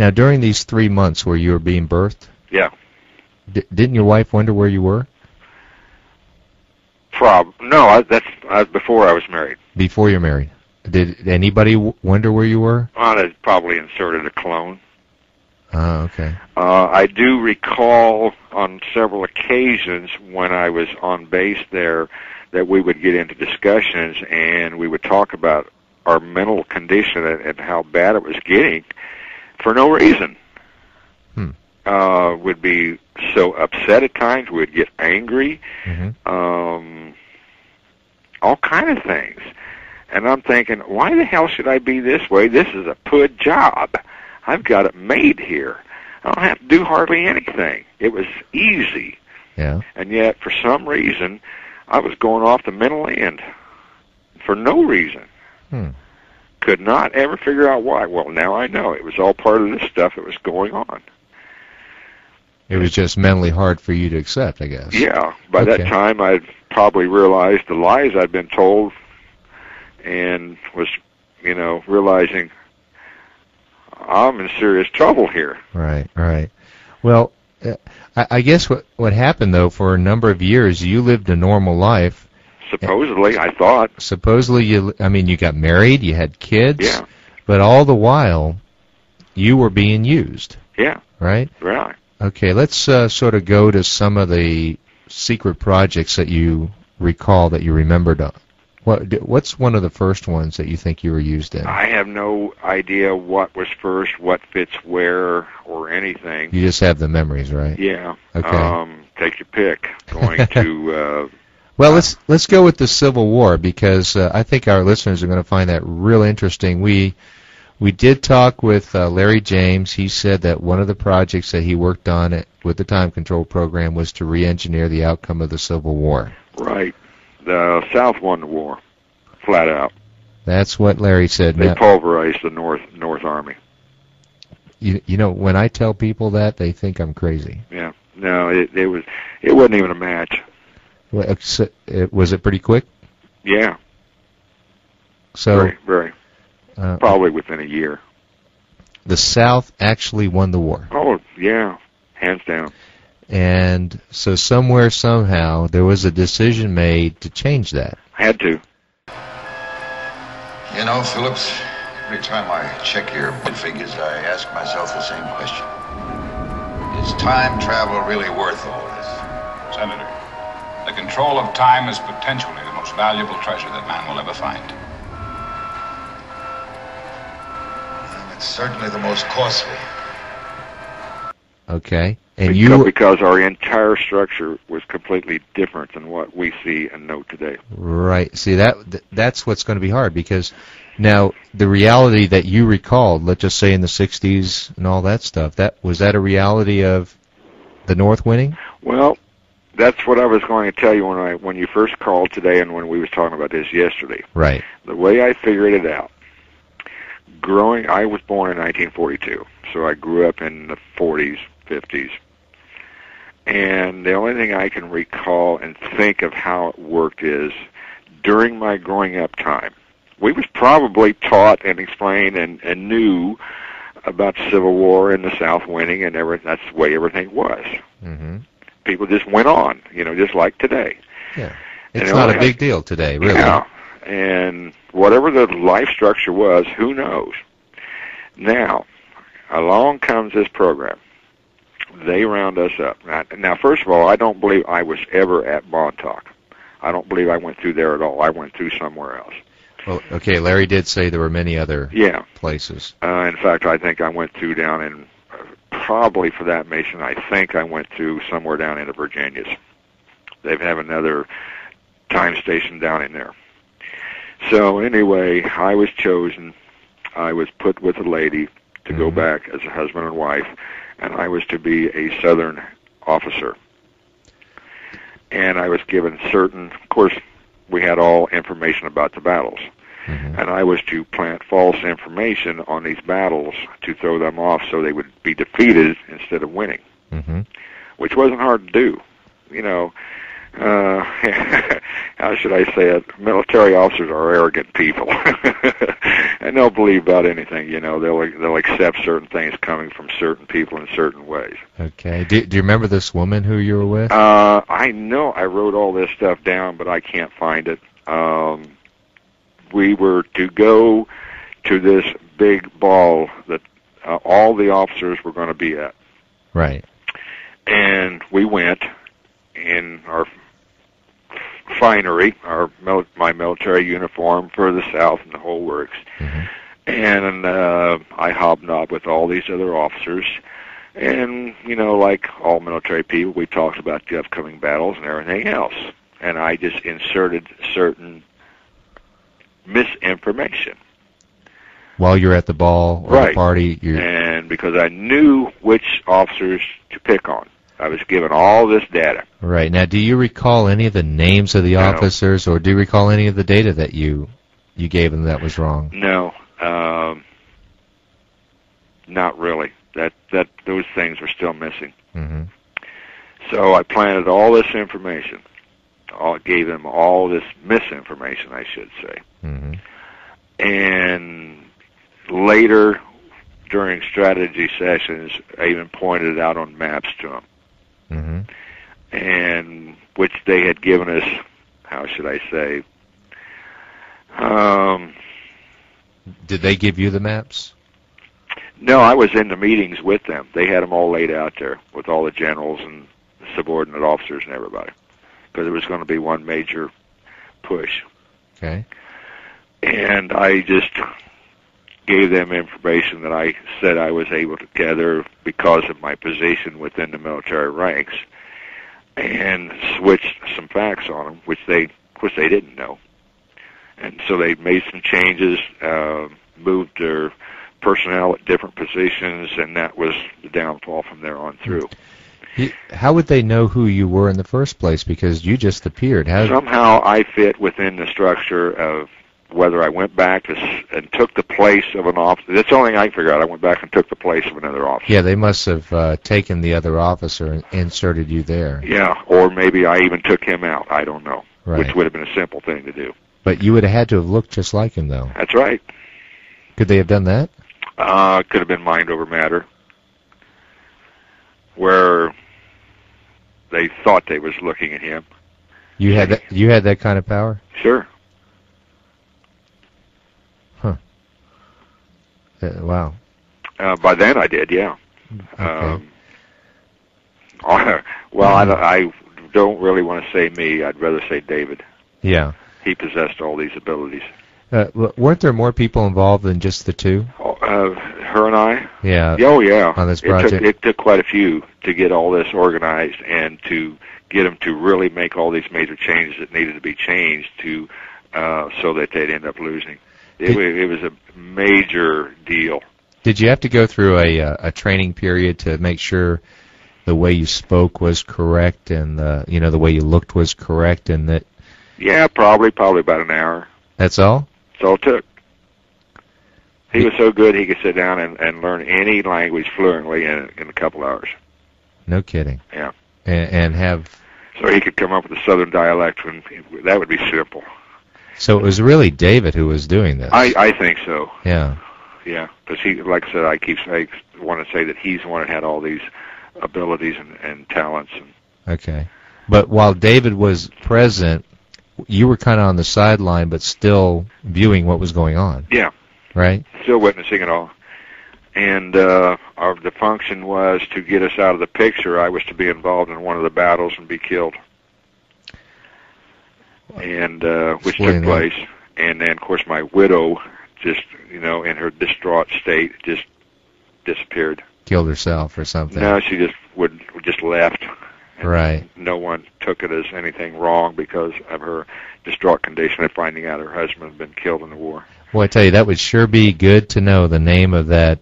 Now, during these 3 months where you were being birthed, Yeah. didn't your wife wonder where you were? No, that's before I was married. Before you're married. Did anybody wonder where you were? Well, they probably inserted a clone. Oh, okay. I do recall on several occasions when I was on base there that we would get into discussions and we would talk about our mental condition and how bad it was getting for no reason. Would be so upset at times. We'd get angry. All kind of things. And I'm thinking, why the hell should I be this way? This is a good job. I've got it made here. I don't have to do hardly anything. It was easy. Yeah. And yet, for some reason, I was going off the mental end for no reason. Could not ever figure out why. Well, now I know. It was all part of this stuff that was going on. It was just mentally hard for you to accept, I guess. Yeah. By that time, I'd probably realized the lies I'd been told and was, realizing I'm in serious trouble here. Right. Well, I guess what happened, though, for a number of years, you lived a normal life. Supposedly, I thought. Supposedly, you got married, you had kids. Yeah. But all the while, you were being used. Yeah. Right? Right. Okay, let's sort of go to some of the secret projects that you recall that you remembered. What's one of the first ones that you think you were used in? I have no idea what was first, what fits where, or anything. You just have the memories, right? Yeah. Okay. Take your pick. Going to... well, let's go with the Civil War, because I think our listeners are going to find that real interesting. We did talk with Larry James. He said that one of the projects that he worked on with the time control program was to re-engineer the outcome of the Civil War. Right. The South won the war, flat out. That's what Larry said. They pulverized the North Army. You know, when I tell people that, they think I'm crazy. Yeah. No, it wasn't even a match. Was it pretty quick? Yeah. So very. Probably within a year. The South actually won the war. Oh, yeah. Hands down. And so somewhere, somehow, there was a decision made to change that. Had to. You know, Phillips, every time I check your bid figures, I ask myself the same question. Is time travel really worth all this? Senator, the control of time is potentially the most valuable treasure that man will ever find. It's certainly the most costly. Okay. And because our entire structure was completely different than what we see and know today. Right. See, that's what's going to be hard, because now the reality that you recalled, let's just say in the 60s and all that stuff, was that a reality of the North winning? Well, that's what I was going to tell you when you first called today and when we was talking about this yesterday. Right. The way I figured it out. I was born in 1942, so I grew up in the 40s, 50s. And the only thing I can recall and think of how it worked is during my growing up time, we was probably taught and explained and knew about the Civil War and the South winning and everything. That's the way everything was. Mm-hmm. People just went on, just like today. Yeah. It's not a big deal today, really. Yeah. And whatever the life structure was, who knows? Now, along comes this program. They round us up. Now, first of all, I don't believe I was ever at Montauk. I don't believe I went through there at all. I went through somewhere else. Well, okay, Larry did say there were many other places. In fact, I think I went through down in, probably for that mission, I think I went through somewhere down in the Virginias. They have another time station down in there. So anyway, I was chosen. I was put with a lady to go back as a husband and wife, and I was to be a Southern officer. And I was given of course, we had all information about the battles. And I was to plant false information on these battles to throw them off so they would be defeated instead of winning, which wasn't hard to do. How should I say it? Military officers are arrogant people, and they'll believe about anything. You know, they'll accept certain things coming from certain people in certain ways. Okay. Do you remember this woman who you were with? I know I wrote all this stuff down, but I can't find it. We were to go to this big ball that all the officers were going to be at. Right. And we went in our finery, my military uniform for the South and the whole works. Mm-hmm. And I hobnobbed with all these other officers. And, you know, like all military people, we talked about the upcoming battles and everything else. And I just inserted certain misinformation. While you're at the ball or the party? And because I knew which officers to pick on. I was given all this data. Right. Now, do you recall any of the names of the officers, or do you recall any of the data that you gave them that was wrong? No. Not really. Those things were still missing. Mm-hmm. So I planted all this information. Gave them all this misinformation, I should say. Mm-hmm. And later, during strategy sessions, I even pointed it out on maps to them. Mm-hmm. And which they had given us, how should I say? Did they give you the maps? No, I was in the meetings with them. They had them all laid out there with all the generals and subordinate officers and everybody, because it was going to be one major push. Okay. And I just gave them information that I said I was able to gather because of my position within the military ranks, and switched some facts on them, which they didn't know. And so they made some changes, moved their personnel at different positions, and that was the downfall from there on through. How would they know who you were in the first place? Because you just appeared. Somehow I fit within the structure of whether I went back and took the place of an officer. That's the only thing I can figure out. I went back and took the place of another officer. Yeah, they must have taken the other officer and inserted you there. Yeah, or maybe I even took him out. I don't know, right. Which would have been a simple thing to do. But you would have had to have looked just like him, though. That's right. Could they have done that? Could have been mind over matter, where they thought they was looking at him. You had that. You had that kind of power? Sure. Huh. Wow. By then I did, yeah. Okay. Well, I don't really want to say me. I'd rather say David. Yeah. He possessed all these abilities. Weren't there more people involved than just the two? Her and I? Yeah. Oh, yeah. On this project? It took quite a few to get all this organized and to get them to really make all these major changes that needed to be changed to so that they'd end up losing. It was a major deal. Did you have to go through a training period to make sure the way you spoke was correct and the way you looked was correct and that? Yeah, probably about an hour. That's all? That's all it took. He was so good he could sit down and learn any language fluently in a couple hours. No kidding. Yeah. And have... So he could come up with a southern dialect, and that would be simple. So it was really David who was doing this? I think so. Yeah. Yeah, because he, like I said, I want to say that he's the one that had all these abilities and talents. Okay. But while David was present, you were kind of on the sideline, but still viewing what was going on. Yeah. Right? Still witnessing it all. And the function was to get us out of the picture. I was to be involved in one of the battles and be killed. And which took place. And then, of course, my widow just, in her distraught state, just disappeared. Killed herself or something. No, she just left. Right. No one took it as anything wrong because of her distraught condition of finding out her husband had been killed in the war. Well, I tell you, that would sure be good to know the name of that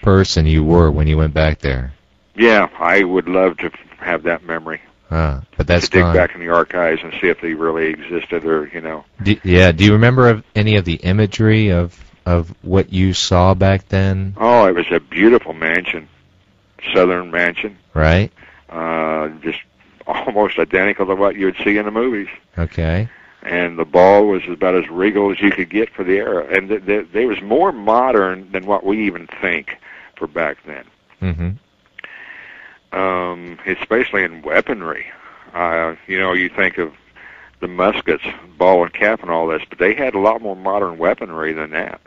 person you were when you went back there. Yeah, I would love to have that memory. But that's to gone. dig back in the archives and see if they really existed or, Do you remember any of the imagery of what you saw back then? Oh, it was a beautiful mansion, southern mansion. Right. Just almost identical to what you'd see in the movies. Okay. And the ball was about as regal as you could get for the era. And they was more modern than what we even think for back then. Mm-hmm. Especially in weaponry. You think of the muskets, ball and cap and all this, but they had a lot more modern weaponry than that.